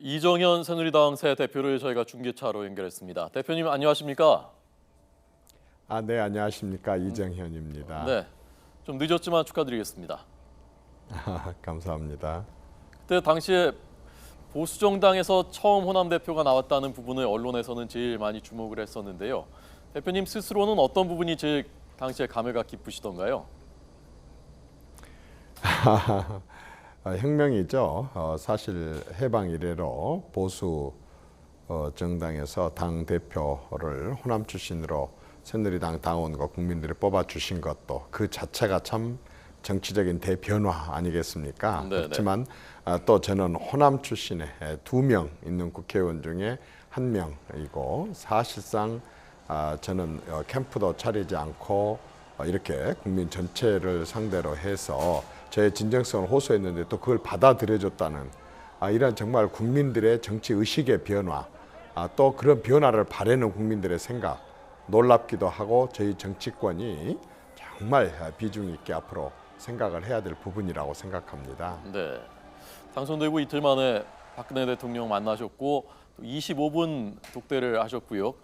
이정현 새누리당 새 대표를 저희가 중계차로 연결했습니다. 대표님 안녕하십니까? 네, 안녕하십니까. 이정현입니다. 네, 좀 늦었지만 축하드리겠습니다. 감사합니다. 그때 당시에 보수정당에서 처음 호남 대표가 나왔다는 부분을 언론에서는 제일 많이 주목을 했었는데요. 대표님 스스로는 어떤 부분이 제일 당시에 감회가 깊으시던가요? 혁명이죠. 사실 해방 이래로 보수 정당에서 당 대표를 호남 출신으로 새누리당 당원과 국민들이 뽑아주신 것도 그 자체가 참 정치적인 대변화 아니겠습니까? 네네. 그렇지만 또 저는 호남 출신의 2명 있는 국회의원 중에 1명이고 사실상 저는 캠프도 차리지 않고 이렇게 국민 전체를 상대로 해서 저의 진정성을 호소했는데 또 그걸 받아들여줬다는 이런 정말 국민들의 정치 의식의 변화, 또 그런 변화를 바라는 국민들의 생각, 놀랍기도 하고 저희 정치권이 정말 비중 있게 앞으로 생각을 해야 될 부분이라고 생각합니다. 네, 당선되고 이틀 만에 박근혜 대통령 만나셨고 25분 독대를 하셨고요.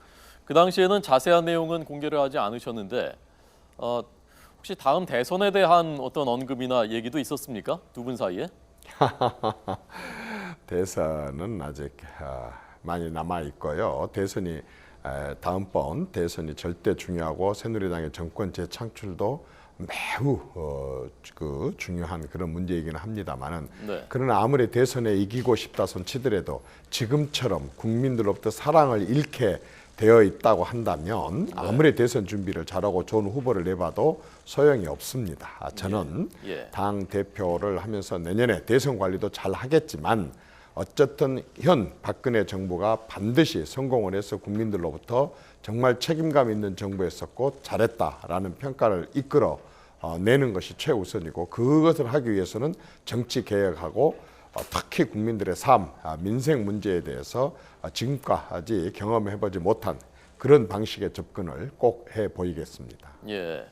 그 당시에는 자세한 내용은 공개를 하지 않으셨는데 혹시 다음 대선에 대한 어떤 언급이나 얘기도 있었습니까? 두 분 사이에? 대선은 아직 많이 남아 있고요. 대선이 다음번 대선이 절대 중요하고 새누리당의 정권 재창출도 매우 중요한 그런 문제이기는 합니다만은 네. 그러나 아무리 대선에 이기고 싶다 손 치더라도 지금처럼 국민들로부터 사랑을 잃게 되어 있다고 한다면 아무리 대선 준비를 잘하고 좋은 후보를 내봐도 소용이 없습니다. 저는 당 대표를 하면서 내년에 대선 관리도 잘 하겠지만 어쨌든 현 박근혜 정부가 반드시 성공을 해서 국민들로부터 정말 책임감 있는 정부였었고 잘했다라는 평가를 이끌어 내는 것이 최우선이고 그것을 하기 위해서는 정치 개혁하고 특히 국민들의 삶, 민생 문제에 대해서 지금까지 경험해보지 못한 그런 방식의 접근을 꼭 해 보이겠습니다. 예.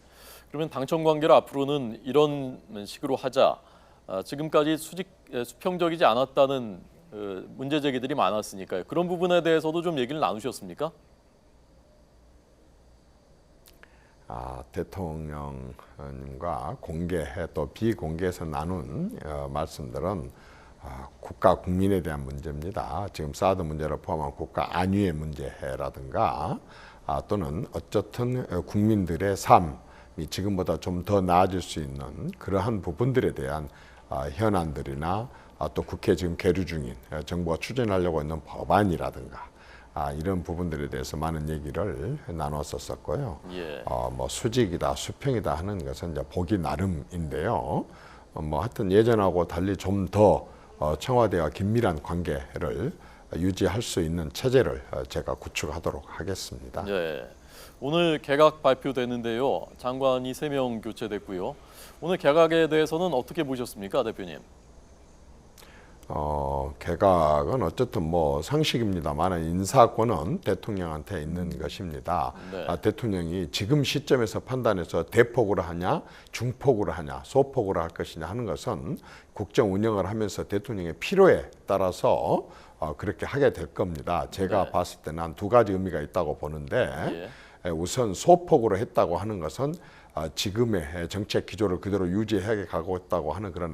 그러면 당청 관계를 앞으로는 이런 식으로 하자. 지금까지 수평적이지 않았다는 문제 제기들이 많았으니까요. 그런 부분에 대해서도 좀 얘기를 나누셨습니까? 대통령님과 공개 또 비공개해서 나눈 말씀들은 국가 국민에 대한 문제입니다. 지금 사드 문제를 포함한 국가 안위의 문제라든가 또는 어쨌든 국민들의 삶이 지금보다 좀 더 나아질 수 있는 그러한 부분들에 대한 현안들이나 또 국회 지금 계류 중인 정부가 추진하려고 있는 법안이라든가 이런 부분들에 대해서 많은 얘기를 나눴었고요. 뭐 수직이다, 수평이다 하는 것은 이제 보기 나름인데요. 하여튼 예전하고 달리 좀 더 청와대와 긴밀한 관계를 유지할 수 있는 체제를 제가 구축하도록 하겠습니다. 네. 오늘 개각 발표되는데요. 장관이 3명 교체됐고요. 오늘 개각에 대해서는 어떻게 보셨습니까, 대표님? 개각은 어쨌든 뭐 상식입니다만 인사권은 대통령한테 있는 것입니다. 네. 대통령이 지금 시점에서 판단해서 대폭으로 하냐, 중폭으로 하냐, 소폭으로 할 것이냐 하는 것은 국정 운영을 하면서 대통령의 필요에 따라서 그렇게 하게 될 겁니다. 제가 봤을 때는 한 2가지 의미가 있다고 보는데 우선 소폭으로 했다고 하는 것은 지금의 정책 기조를 그대로 유지해 가고 있다고 하는 그런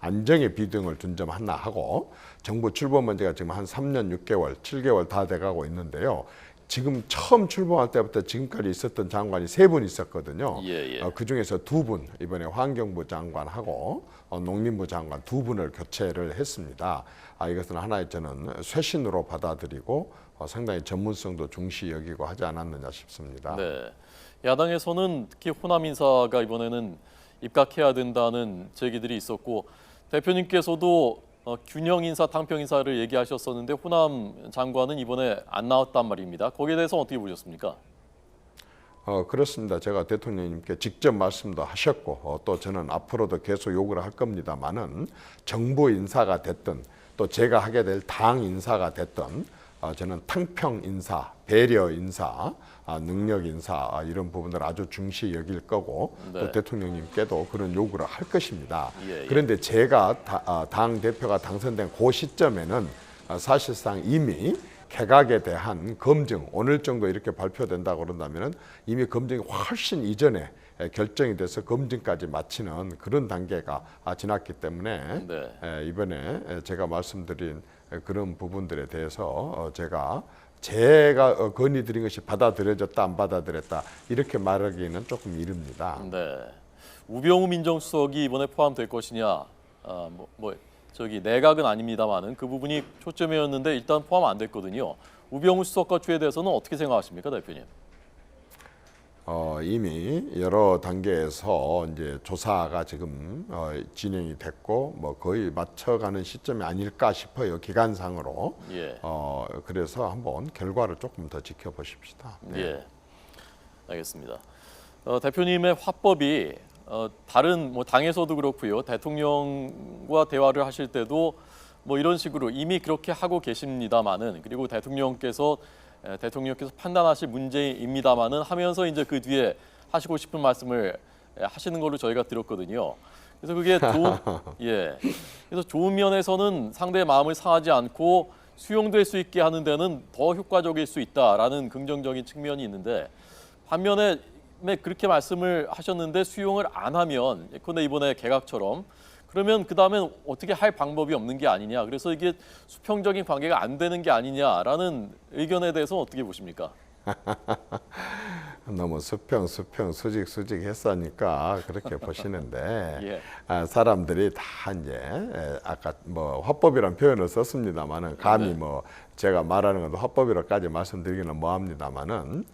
안정의 비중을 둔 점 하나 하고 정부 출범한 지가 지금 한 3년 6개월, 7개월 다 돼가고 있는데요. 지금 처음 출범할 때부터 지금까지 있었던 장관이 3분 있었거든요. 그중에서 2분, 이번에 환경부 장관하고 농림부 장관 2분을 교체를 했습니다. 이것은 하나의 저는 쇄신으로 받아들이고 상당히 전문성도 중시 여기고 하지 않았느냐 싶습니다. 네. 야당에서는 특히 호남 인사가 이번에는 입각해야 된다는 제기들이 있었고 대표님께서도 균형 인사, 당평 인사를 얘기하셨었는데 호남 장관은 이번에 안 나왔단 말입니다. 거기에 대해서 어떻게 보셨습니까? 그렇습니다. 제가 대통령님께 직접 말씀도 하셨고 또 저는 앞으로도 계속 요구를 할 겁니다만은 정부 인사가 됐든 또 제가 하게 될 당 인사가 됐든 저는 탕평 인사, 배려 인사, 능력 인사 이런 부분을 아주 중시 여길 거고 네. 또 대통령님께도 그런 요구를 할 것입니다. 예. 그런데 제가 당 대표가 당선된 그 시점에는 사실상 이미 개각에 대한 검증 오늘 정도 이렇게 발표된다고 그런다면 이미 검증이 훨씬 이전에 결정이 돼서 검증까지 마치는 그런 단계가 지났기 때문에 네. 이번에 제가 말씀드린 그런 부분들에 대해서 제가 건의드린 것이 받아들여졌다 안 받아들였다 이렇게 말하기는 조금 이릅니다. 네. 우병우 민정수석이 이번에 포함될 것이냐, 저기 내각은 아닙니다만은 그 부분이 초점이었는데 일단 포함 안 됐거든요. 우병우 수석과 추에 대해서는 어떻게 생각하십니까, 대표님? 이미 여러 단계에서 이제 조사가 지금 진행이 됐고 뭐 거의 맞춰가는 시점이 아닐까 싶어요, 기간상으로. 예. 그래서 한번 결과를 조금 더 지켜보십시다. 네. 예. 알겠습니다. 대표님의 화법이 다른 당에서도 그렇고요, 대통령과 대화를 하실 때도 뭐 이런 식으로 이미 그렇게 하고 계십니다만은 그리고 대통령께서 판단하실 문제입니다만은 하면서 이제 그 뒤에 하시고 싶은 말씀을 하시는 걸로 저희가 들었거든요. 그래서 그게 그래서 좋은 면에서는 상대의 마음을 상하지 않고 수용될 수 있게 하는 데는 더 효과적일 수 있다라는 긍정적인 측면이 있는데 반면에 그렇게 말씀을 하셨는데 수용을 안 하면 예컨대 이번에 개각처럼 그러면 그 다음엔 어떻게 할 방법이 없는 게 아니냐. 그래서 이게 수평적인 관계가 안 되는 게 아니냐라는 의견에 대해서 어떻게 보십니까? 너무 수평 수직 했으니까 그렇게 보시는데 예. 사람들이 다 이제 아까 뭐 화법이란 표현을 썼습니다만은 감히 네. 뭐 제가 말하는 것도 화법이라까지 말씀드리기는 뭐합니다만은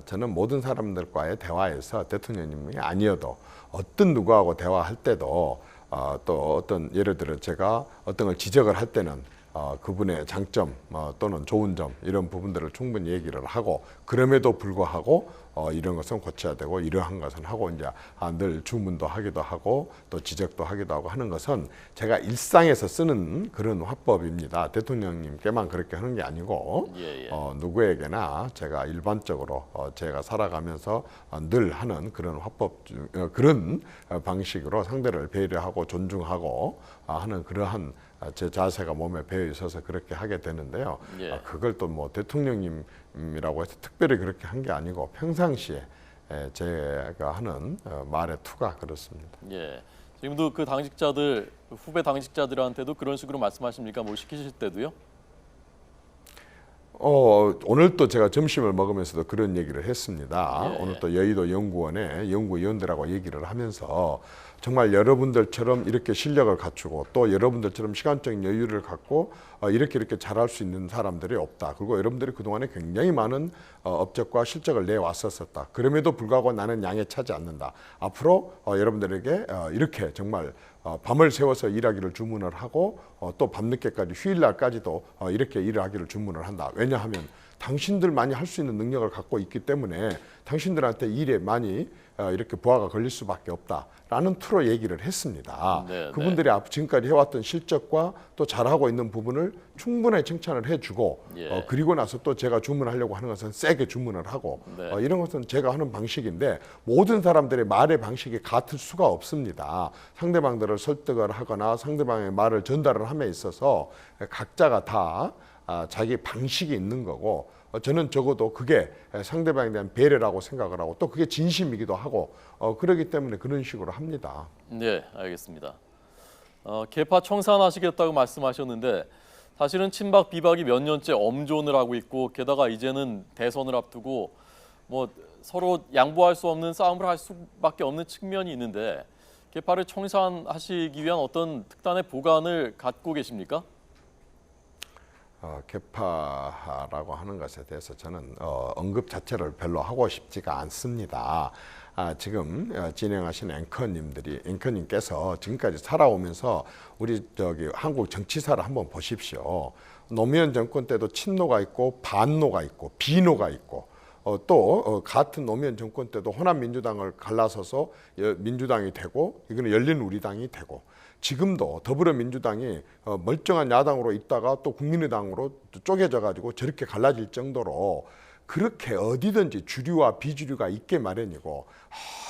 저는 모든 사람들과의 대화에서 대통령님이 아니어도 어떤 누구하고 대화할 때도 또 어떤 예를 들어 제가 어떤 걸 지적을 할 때는 그분의 장점 또는 좋은 점 이런 부분들을 충분히 얘기를 하고 그럼에도 불구하고 이런 것은 고쳐야 되고 이러한 것은 하고 이제 늘 주문도 하기도 하고 또 지적도 하기도 하고 하는 것은 제가 일상에서 쓰는 그런 화법입니다. 대통령님께만 그렇게 하는 게 아니고 누구에게나 제가 일반적으로 제가 살아가면서 늘 하는 그런 화법 그런 방식으로 상대를 배려하고 존중하고 하는 그러한 제 자세가 몸에 배어 있어서 그렇게 하게 되는데요. 그걸 또 뭐 대통령님이라고 해서 특별히 그렇게 한 게 아니고 평상시에 제가 하는 말의 투가 그렇습니다. 예. 지금도 그 당직자들 후배 당직자들한테도 그런 식으로 말씀하십니까? 뭐 시키실 때도요? 오늘 또 제가 점심을 먹으면서도 그런 얘기를 했습니다. 오늘 또 여의도 연구원에 연구위원들하고 얘기를 하면서 정말 여러분들처럼 이렇게 실력을 갖추고 또 여러분들처럼 시간적인 여유를 갖고 이렇게 잘할 수 있는 사람들이 없다. 그리고 여러분들이 그동안에 굉장히 많은 업적과 실적을 내왔었다. 그럼에도 불구하고 나는 양에 차지 않는다. 앞으로 여러분들에게 이렇게 정말 밤을 새워서 일하기를 주문을 하고 또 밤늦게까지 휴일날까지도 이렇게 일을 하기를 주문을 한다. 왜냐하면 당신들만이 할 수 있는 능력을 갖고 있기 때문에 당신들한테 일에 많이 이렇게 부하가 걸릴 수밖에 없다라는 투로 얘기를 했습니다. 그분들이 지금까지 해왔던 실적과 또 잘하고 있는 부분을 충분히 칭찬을 해주고 그리고 나서 또 제가 주문하려고 하는 것은 세게 주문을 하고 이런 것은 제가 하는 방식인데 모든 사람들의 말의 방식이 같을 수가 없습니다. 상대방들을 설득을 하거나 상대방의 말을 전달을 함에 있어서 각자가 다 자기 방식이 있는 거고 저는 적어도 그게 상대방에 대한 배려라고 생각을 하고 또 그게 진심이기도 하고 그렇기 때문에 그런 식으로 합니다. 네, 알겠습니다. 계파 청산하시겠다고 말씀하셨는데 사실은 친박 비박이 몇 년째 엄존을 하고 있고 게다가 이제는 대선을 앞두고 뭐 서로 양보할 수 없는 싸움을 할 수밖에 없는 측면이 있는데 계파를 청산하시기 위한 어떤 특단의 보관을 갖고 계십니까? 개파라고 하는 것에 대해서 저는 언급 자체를 별로 하고 싶지가 않습니다. 지금 진행하신 앵커님께서 지금까지 살아오면서 우리 한국 정치사를 한번 보십시오. 노무현 정권 때도 친노가 있고 반노가 있고 비노가 있고 또 같은 노무현 정권 때도 호남 민주당을 갈라서서 민주당이 되고 이거는 열린 우리당이 되고 지금도 더불어민주당이 멀쩡한 야당으로 있다가 또 국민의당으로 쪼개져 가지고 저렇게 갈라질 정도로 그렇게 어디든지 주류와 비주류가 있게 마련이고,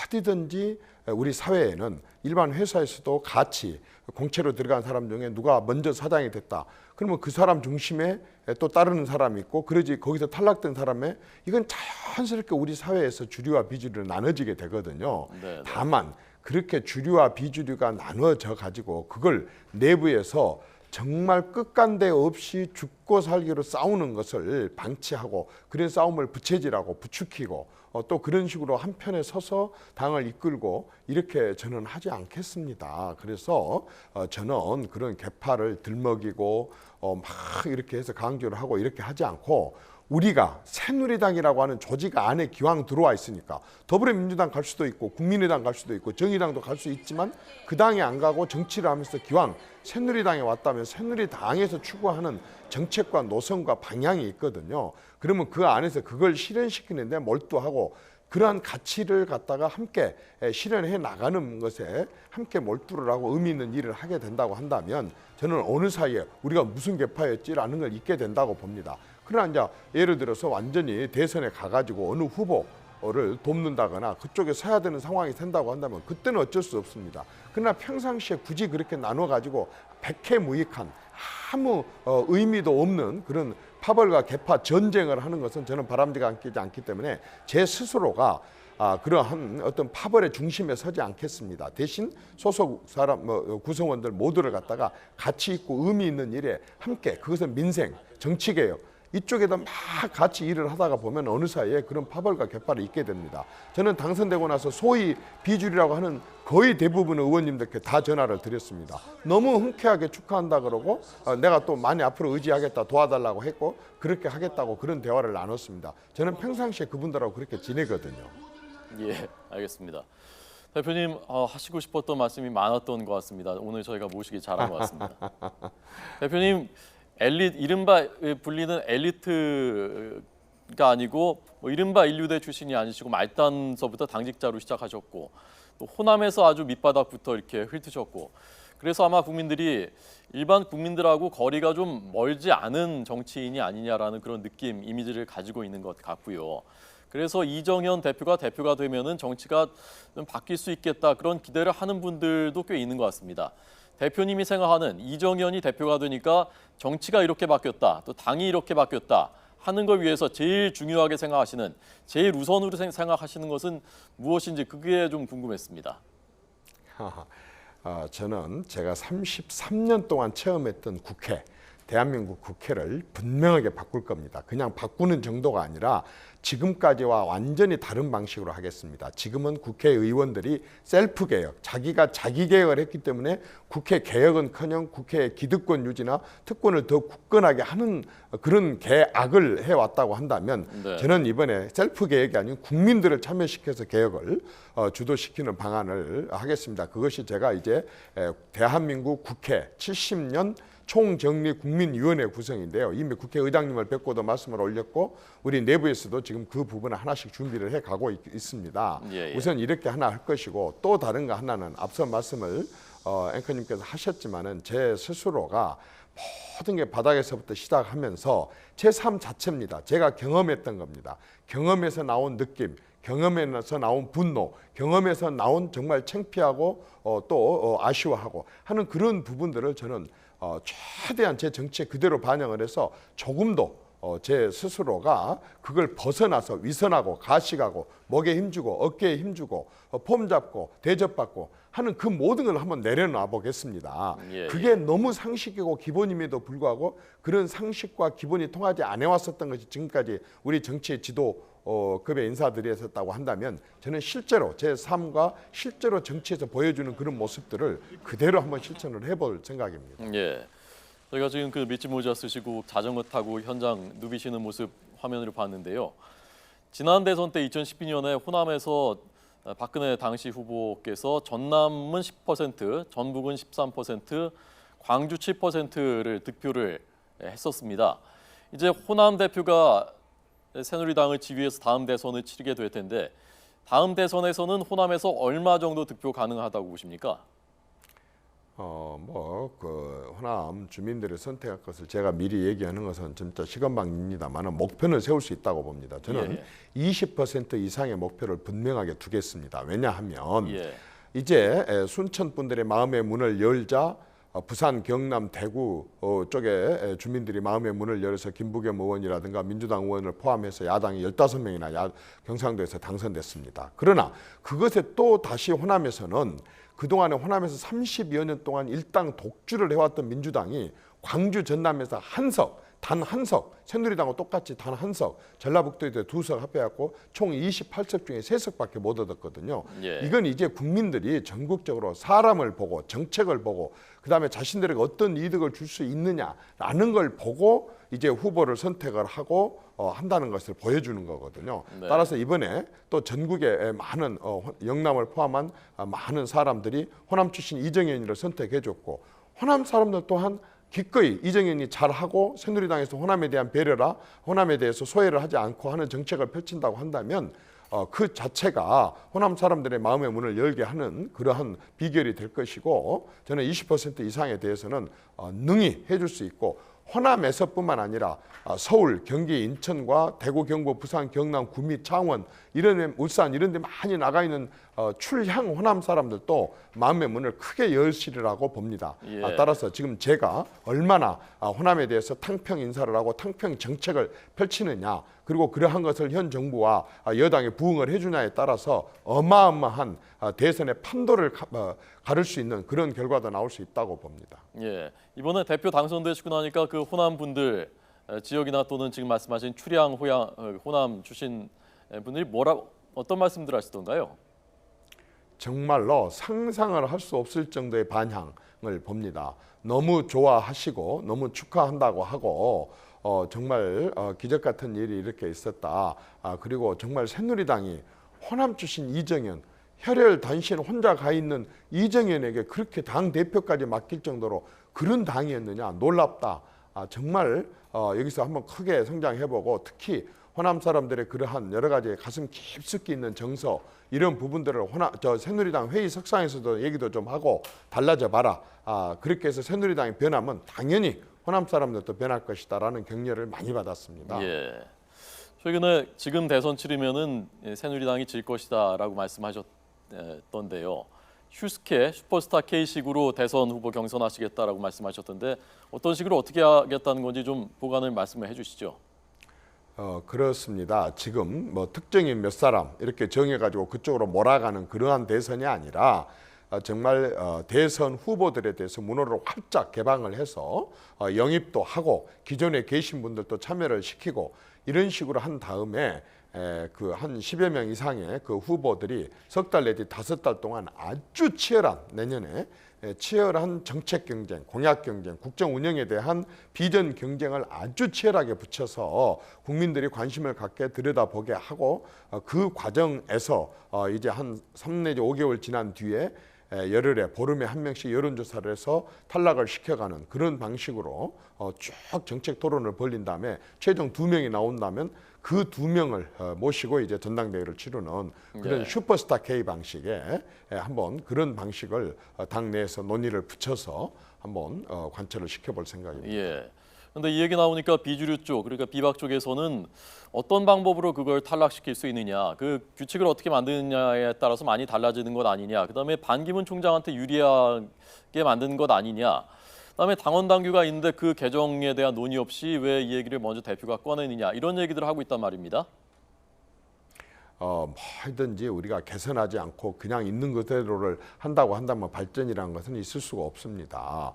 어디든지 우리 사회에는 일반 회사에서도 같이 공채로 들어간 사람 중에 누가 먼저 사장이 됐다 그러면 그 사람 중심에 또 따르는 사람이 있고, 그러지 거기서 탈락된 사람의, 이건 자연스럽게 우리 사회에서 주류와 비주류로 나눠지게 되거든요. 네. 다만 그렇게 주류와 비주류가 나눠져 가지고 그걸 내부에서 정말 끝간데 없이 죽고 살기로 싸우는 것을 방치하고, 그런 싸움을 부채질하고 부추기고 또 그런 식으로 한편에 서서 당을 이끌고 이렇게 저는 하지 않겠습니다. 그래서 저는 그런 개파를 들먹이고 막 이렇게 해서 강조를 하고 이렇게 하지 않고, 우리가 새누리당이라고 하는 조직 안에 기왕 들어와 있으니까 더불어민주당 갈 수도 있고 국민의당 갈 수도 있고 정의당도 갈 수 있지만, 그 당에 안 가고 정치를 하면서 기왕 새누리당에 왔다면 새누리당에서 추구하는 정책과 노선과 방향이 있거든요. 그러면 그 안에서 그걸 실현시키는 데 몰두하고, 그러한 가치를 갖다가 함께 실현해 나가는 것에 함께 몰두를 하고 의미 있는 일을 하게 된다고 한다면, 저는 어느 사이에 우리가 무슨 개파였지라는 걸 잊게 된다고 봅니다. 그러나 이제 예를 들어서 완전히 대선에 가가지고 어느 후보를 돕는다거나 그쪽에 서야 되는 상황이 된다고 한다면 그때는 어쩔 수 없습니다. 그러나 평상시에 굳이 그렇게 나눠가지고 백해무익한 아무 의미도 없는 그런 파벌과 개파 전쟁을 하는 것은 저는 바람직하지 않기 때문에 제 스스로가 그러한 어떤 파벌의 중심에 서지 않겠습니다. 대신 소속 사람 구성원들 모두를 갖다가 가치 있고 의미 있는 일에 함께, 그것은 민생, 정치개혁 이쪽에다 막 같이 일을 하다가 보면 어느 사이에 그런 파벌과 개파를 잇게 됩니다. 저는 당선되고 나서 소위 비주류라고 하는 거의 대부분의 의원님들께 다 전화를 드렸습니다. 너무 흔쾌하게 축하한다 그러고 내가 또 많이 앞으로 의지하겠다, 도와달라고 했고 그렇게 하겠다고 그런 대화를 나눴습니다. 저는 평상시에 그분들하고 그렇게 지내거든요. 예, 알겠습니다. 대표님 하시고 싶었던 말씀이 많았던 것 같습니다. 오늘 저희가 모시기 잘한 것 같습니다. 대표님, 이른바 불리는 엘리트가 아니고 이른바 인류대 출신이 아니시고 말단서부터 당직자로 시작하셨고, 또 호남에서 아주 밑바닥부터 이렇게 훑으셨고, 그래서 아마 국민들이 일반 국민들하고 거리가 좀 멀지 않은 정치인이 아니냐라는 그런 느낌, 이미지를 가지고 있는 것 같고요. 그래서 이정현 대표가 되면은 정치가 좀 바뀔 수 있겠다, 그런 기대를 하는 분들도 꽤 있는 것 같습니다. 대표님이 생각하는 이정현이 대표가 되니까 정치가 이렇게 바뀌었다, 또 당이 이렇게 바뀌었다 하는 걸 위해서 제일 중요하게 생각하시는, 제일 우선으로 생각하시는 것은 무엇인지 그게 좀 궁금했습니다. 저는 제가 33년 동안 체험했던 국회, 대한민국 국회를 분명하게 바꿀 겁니다. 그냥 바꾸는 정도가 아니라 지금까지와 완전히 다른 방식으로 하겠습니다. 지금은 국회의원들이 셀프 개혁, 자기가 자기 개혁을 했기 때문에 국회 개혁은커녕 국회의 기득권 유지나 특권을 더 굳건하게 하는 그런 개악을 해왔다고 한다면, 네. 저는 이번에 셀프 개혁이 아닌 국민들을 참여시켜서 개혁을 주도시키는 방안을 하겠습니다. 그것이 제가 이제 대한민국 국회 70년 총정리 국민위원회 구성인데요. 이미 국회의장님을 뵙고도 말씀을 올렸고 우리 내부에서도 지금 그 부분을 하나씩 준비를 해가고 있습니다. 예. 우선 이렇게 하나 할 것이고, 또 다른 거 하나는 앞서 말씀을 앵커님께서 하셨지만은 제 스스로가 모든 게 바닥에서부터 시작하면서 제 삶 자체입니다. 제가 경험했던 겁니다. 경험에서 나온 느낌, 경험에서 나온 분노, 경험에서 나온 정말 창피하고 또 아쉬워하고 하는 그런 부분들을 저는 최대한 제 정치에 그대로 반영을 해서 조금도 제 스스로가 그걸 벗어나서 위선하고 가식하고 목에 힘주고 어깨에 힘주고 폼 잡고 대접받고 하는 그 모든 걸 한번 내려놔 보겠습니다. 예, 그게 너무 상식이고 기본임에도 불구하고 그런 상식과 기본이 통하지 않아 왔었던 것이 지금까지 우리 정치의 지도 급의 인사들이 했었다고 한다면, 저는 실제로 제 삶과 실제로 정치에서 보여주는 그런 모습들을 그대로 한번 실천을 해볼 생각입니다. 예, 저희가 지금 그 밑지 모자 쓰시고 자전거 타고 현장 누비시는 모습 화면으로 봤는데요. 지난 대선 때 2012년에 호남에서 박근혜 당시 후보께서 전남은 10%, 전북은 13%, 광주 7%를 득표를 했었습니다. 이제 호남 대표가 새누리당을 지휘해서 다음 대선을 치르게 될 텐데, 다음 대선에서는 호남에서 얼마 정도 득표 가능하다고 보십니까? 그 호남 주민들의 선택할 것을 제가 미리 얘기하는 것은 진짜 시건방입니다만 목표는 세울 수 있다고 봅니다. 저는 20% 이상의 목표를 분명하게 두겠습니다. 왜냐하면 이제 순천 분들의 마음의 문을 열자 부산, 경남, 대구 쪽에 주민들이 마음의 문을 열어서 김부겸 의원이라든가 민주당 의원을 포함해서 야당이 15명이나 경상도에서 당선됐습니다. 그러나 그것에 또 다시 호남에서는 그동안에 호남에서 30여 년 동안 일당 독주를 해왔던 민주당이 광주, 전남에서 단 한 석, 새누리당과 똑같이 단 한 석, 전라북도에도 2석 합해갖고 총 28석 중에 3석밖에 못 얻었거든요. 이건 이제 국민들이 전국적으로 사람을 보고 정책을 보고 그다음에 자신들에게 어떤 이득을 줄 수 있느냐라는 걸 보고 이제 후보를 선택을 하고 한다는 것을 보여주는 거거든요. 따라서 이번에 또 전국의 많은 영남을 포함한 많은 사람들이 호남 출신 이정현이를 선택해줬고 호남 사람들 또한 기꺼이 이정현이 잘하고 새누리당에서 호남에 대한 배려라 호남에 대해서 소외를 하지 않고 하는 정책을 펼친다고 한다면 그 자체가 호남 사람들의 마음의 문을 열게 하는 그러한 비결이 될 것이고 저는 20% 이상에 대해서는 능히 해줄 수 있고 호남에서뿐만 아니라 서울, 경기, 인천과 대구, 경북, 부산, 경남, 구미, 창원, 울산 이런 데 많이 나가 있는 출향 호남 사람들도 마음의 문을 크게 열시리라고 봅니다. 따라서 지금 제가 얼마나 호남에 대해서 탕평 인사를 하고 탕평 정책을 펼치느냐 그리고 그러한 것을 현 정부와 여당이 부응을 해주냐에 따라서 어마어마한 대선의 판도를 가를 수 있는 그런 결과도 나올 수 있다고 봅니다. 이번에 대표 당선되시고 나니까 그 호남 분들 지역이나 또는 지금 말씀하신 출향 호남 출신 분들이 어떤 말씀들 하시던가요? 정말로 상상을 할 수 없을 정도의 반향을 봅니다. 너무 좋아하시고 너무 축하한다고 하고 정말 기적 같은 일이 이렇게 있었다. 그리고 정말 새누리당이 호남 출신 이정현 혈혈 단신 혼자 가 있는 이정현에게 그렇게 당 대표까지 맡길 정도로 그런 당이었느냐 놀랍다. 정말 여기서 한번 크게 성장해보고 특히 호남 사람들의 그러한 여러 가지 가슴 깊숙이 있는 정서 이런 부분들을 새누리당 회의 석상에서도 얘기도 좀 하고 달라져 봐라. 그렇게 해서 새누리당이 변하면 당연히 호남 사람들도 변할 것이다라는 격려를 많이 받았습니다. 최근에 지금 대선 치르면은 새누리당이 질 것이다라고 말씀하셨던데요. 슈스케 슈퍼스타 K식으로 대선 후보 경선하시겠다라고 말씀하셨던데 어떤 식으로 어떻게 하겠다는 건지 좀 보관을 말씀을 해주시죠. 그렇습니다. 지금 특정인 몇 사람 이렇게 정해가지고 그쪽으로 몰아가는 그러한 대선이 아니라 정말 대선 후보들에 대해서 문호를 활짝 개방을 해서 영입도 하고 기존에 계신 분들도 참여를 시키고 이런 식으로 한 다음에 그 한 10여 명 이상의 그 후보들이 석 달 내지 5달 동안 아주 치열한 내년에 치열한 정책 경쟁, 공약 경쟁, 국정 운영에 대한 비전 경쟁을 아주 치열하게 붙여서 국민들이 관심을 갖게 들여다보게 하고 그 과정에서 이제 한 3 내지 5개월 지난 뒤에 열흘에 보름에 한 명씩 여론조사를 해서 탈락을 시켜가는 그런 방식으로 쭉 정책 토론을 벌린 다음에 최종 2명이 나온다면 그 2명을 모시고 이제 전당대회를 치르는 그런 슈퍼스타 K 방식의 한번 그런 방식을 당내에서 논의를 붙여서 한번 관철을 시켜볼 생각입니다. 그런데 이 얘기 나오니까 비주류 쪽, 그러니까 비박 쪽에서는 어떤 방법으로 그걸 탈락시킬 수 있느냐, 그 규칙을 어떻게 만드느냐에 따라서 많이 달라지는 것 아니냐, 그다음에 반기문 총장한테 유리하게 만드는 것 아니냐, 그다음에 당원 당규가 있는데 그 개정에 대한 논의 없이 왜 이 얘기를 먼저 대표가 꺼내느냐, 이런 얘기들을 하고 있단 말입니다. 뭐든지 우리가 개선하지 않고 그냥 있는 그대로를 한다고 한다면 발전이라는 것은 있을 수가 없습니다.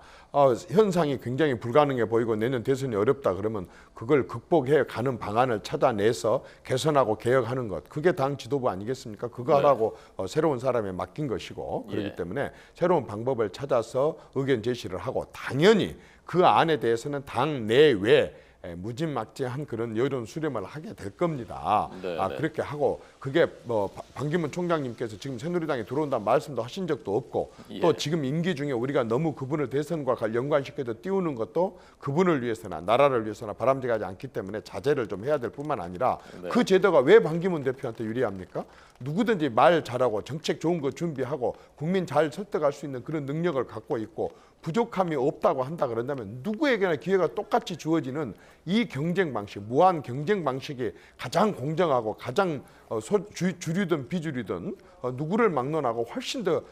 현상이 굉장히 불가능해 보이고 내년 대선이 어렵다 그러면 그걸 극복해 가는 방안을 찾아내서 개선하고 개혁하는 것, 그게 당 지도부 아니겠습니까? 그거 하라고 새로운 사람에 맡긴 것이고 그렇기 때문에 새로운 방법을 찾아서 의견 제시를 하고 당연히 그 안에 대해서는 당 내외 무지막지한 그런 여론 수렴을 하게 될 겁니다. 네, 네. 그렇게 하고 그게 뭐 반기문 총장님께서 지금 새누리당에 들어온다는 말씀도 하신 적도 없고 예. 또 지금 임기 중에 우리가 너무 그분을 대선과 연관시켜서 띄우는 것도 그분을 위해서나 나라를 위해서나 바람직하지 않기 때문에 자제를 좀 해야 될 뿐만 아니라 네. 그 제도가 왜 반기문 대표한테 유리합니까? 누구든지 말 잘하고 정책 좋은 거 준비하고 국민 잘 설득할 수 있는 그런 능력을 갖고 있고 부족함이 없다고 한다 그런다면 누구에게나 기회가 똑같이 주어지는 이 경쟁 방식, 무한 경쟁 방식이 가장 공정하고 가장 주류든 비주류든 누구를 막론하고 훨씬 더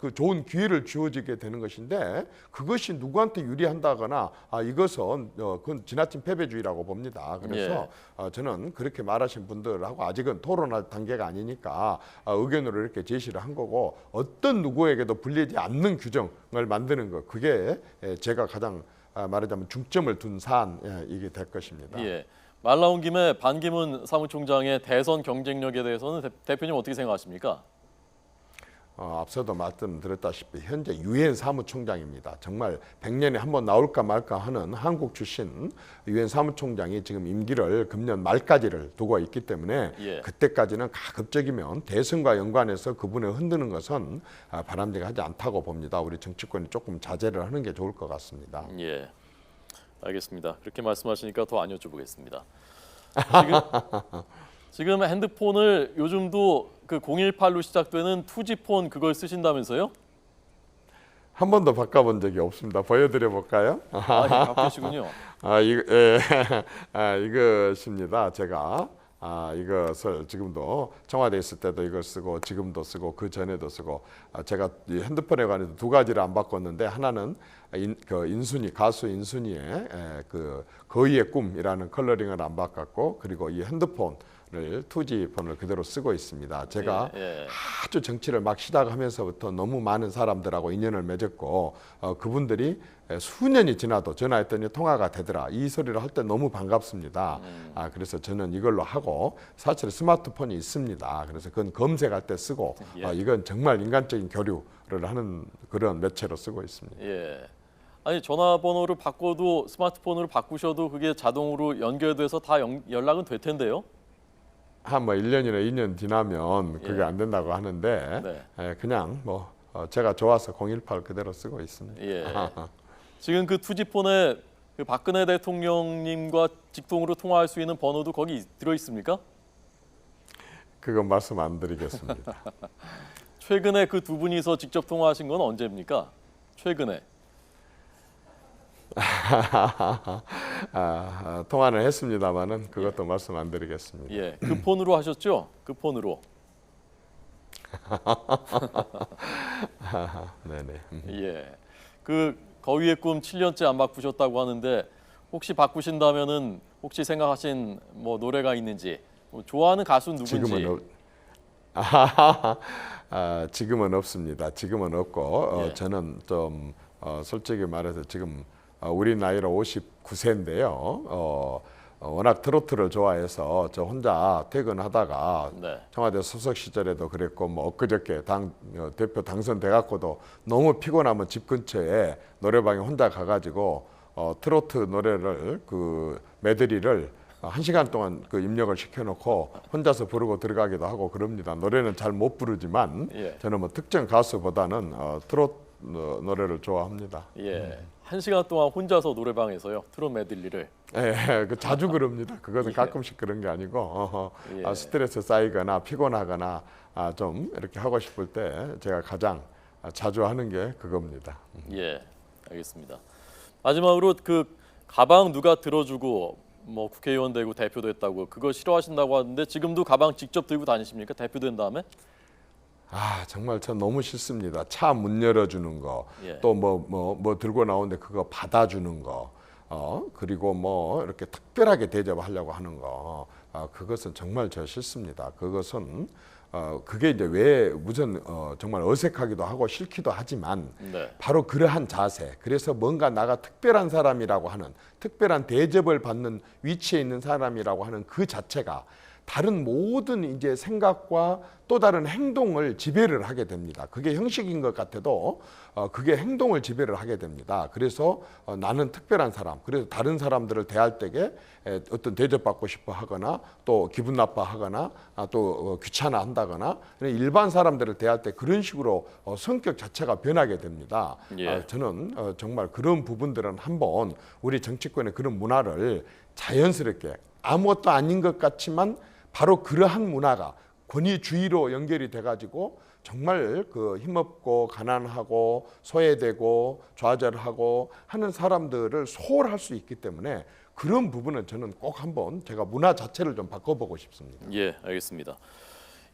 그 좋은 기회를 주어지게 되는 것인데 그것이 누구한테 유리한다거나 이것은 그건 지나친 패배주의라고 봅니다. 그래서 저는 그렇게 말하신 분들하고 아직은 토론할 단계가 아니니까 의견으로 이렇게 제시를 한 거고 어떤 누구에게도 불리지 않는 규정을 만드는 것 그게 제가 가장 말하자면 중점을 둔 사안이게 될 것입니다. 예. 말 나온 김에 반기문 사무총장의 대선 경쟁력에 대해서는 대표님 어떻게 생각하십니까? 앞서도 말씀드렸다시피 현재 유엔 사무총장입니다. 정말 100년에 한 번 나올까 말까 하는 한국 출신 유엔 사무총장이 지금 임기를 금년 말까지를 두고 있기 때문에 예. 그때까지는 가급적이면 대선과 연관해서 그분을 흔드는 것은 바람직하지 않다고 봅니다. 우리 정치권이 조금 자제를 하는 게 좋을 것 같습니다. 예, 알겠습니다. 그렇게 말씀하시니까 더 안 여쭤보겠습니다. 지금 핸드폰을 요즘도 그 018로 시작되는 투지폰 그걸 쓰신다면서요? 한 번도 바꿔본 적이 없습니다. 보여드려 볼까요? 바쁘시군요. 이것입니다. 제가 이것을 지금도 청와대에 있을 때도 이걸 쓰고 지금도 쓰고 그 전에도 쓰고 제가 이 핸드폰에 관해서 두 가지를 안 바꿨는데 하나는 인순이 가수 인순이의 그 거위의 꿈이라는 컬러링을 안 바꿨고 그리고 이 핸드폰을 2G 폰을 그대로 쓰고 있습니다. 제가 아주 정치를 막 시작하면서부터 너무 많은 사람들하고 인연을 맺었고 그분들이 수년이 지나도 전화했더니 통화가 되더라. 이 소리를 할 때 너무 반갑습니다. 그래서 저는 이걸로 하고 사실 스마트폰이 있습니다. 그래서 그건 검색할 때 쓰고 이건 정말 인간적인 교류를 하는 그런 매체로 쓰고 있습니다. 예. 아니 전화번호를 바꿔도 스마트폰으로 바꾸셔도 그게 자동으로 연결돼서 다 연락은 될 텐데요. 한 뭐 1년이나 2년 지나면 그게 안 된다고 하는데 그냥 뭐 제가 좋아서 018 그대로 쓰고 있습니다. 예. 지금 그 투지폰에 그 박근혜 대통령님과 직통으로 통화할 수 있는 번호도 거기 들어 있습니까? 그건 말씀 안 드리겠습니다. 최근에 그 두 분이서 직접 통화하신 건 언제입니까? 최근에. 통화는 했습니다만은 그것도 말씀 안 드리겠습니다. 예, 그 폰으로 하셨죠? 그 폰으로. 네네. 예, 그 거위의 꿈 7년째 안 바꾸셨다고 하는데 혹시 바꾸신다면은 혹시 생각하신 뭐 노래가 있는지, 뭐 좋아하는 가수 누군지. 지금은 없습니다. 지금은 없고 저는 좀 솔직히 말해서 지금 우리 나이로 59세인데요. 워낙 트로트를 좋아해서 저 혼자 퇴근하다가 청와대 수석 시절에도 그랬고 뭐 엊그저께 대표 당선돼 갖고도 너무 피곤하면 집 근처에 노래방에 혼자 가가지고 트로트 노래를 그 메들리를 1시간 동안 그 입력을 시켜놓고 혼자서 부르고 들어가기도 하고 그럽니다. 노래는 잘 못 부르지만 저는 뭐 특정 가수보다는 트로트 노래를 좋아합니다. 예, 1시간 동안 혼자서 노래방에서요 트롯 메들리를. 그 자주 그럽니다. 그것은 가끔씩 그런 게 아니고 스트레스 쌓이거나 피곤하거나 좀 이렇게 하고 싶을 때 제가 가장 자주 하는 게 그겁니다. 예, 알겠습니다. 마지막으로 그 가방 누가 들어주고 뭐 국회의원 되고 대표 됐다고 그거 싫어하신다고 하는데 지금도 가방 직접 들고 다니십니까? 대표 된 다음에? 정말 전 너무 싫습니다. 차 문 열어주는 거, 또 뭐 들고 나오는데 그거 받아주는 거, 그리고 뭐 이렇게 특별하게 대접하려고 하는 거, 그것은 정말 저 싫습니다. 그것은 그게 이제 왜 무슨 정말 어색하기도 하고 싫기도 하지만 바로 그러한 자세, 그래서 뭔가 나가 특별한 사람이라고 하는 특별한 대접을 받는 위치에 있는 사람이라고 하는 그 자체가 다른 모든 이제 생각과 또 다른 행동을 지배를 하게 됩니다. 그게 형식인 것 같아도 그게 행동을 지배를 하게 됩니다. 그래서 나는 특별한 사람, 그래서 다른 사람들을 대할 때에 어떤 대접받고 싶어 하거나 또 기분 나빠하거나 또 귀찮아한다거나 일반 사람들을 대할 때 그런 식으로 성격 자체가 변하게 됩니다. 예. 저는 정말 그런 부분들은 한번 우리 정치권의 그런 문화를 자연스럽게 아무것도 아닌 것 같지만 바로 그러한 문화가 권위주의로 연결이 돼가지고 정말 그 힘없고 가난하고 소외되고 좌절하고 하는 사람들을 소홀할 수 있기 때문에 그런 부분은 저는 꼭 한번 제가 문화 자체를 좀 바꿔보고 싶습니다. 예, 알겠습니다.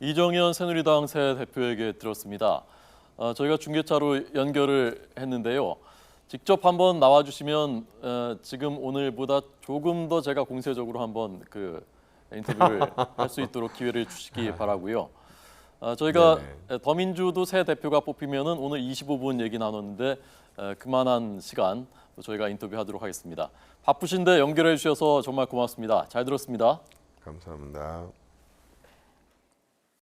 이정현 새누리당 새 대표에게 들었습니다. 저희가 중계차로 연결을 했는데요. 직접 한번 나와주시면 지금 오늘보다 조금 더 제가 공세적으로 한번 그 인터뷰를 할 수 있도록 기회를 주시기 바라고요. 저희가 더민주도 새 대표가 뽑히면은 오늘 25분 얘기 나눴는데 그만한 시간 저희가 인터뷰하도록 하겠습니다. 바쁘신데 연결해 주셔서 정말 고맙습니다. 잘 들었습니다. 감사합니다.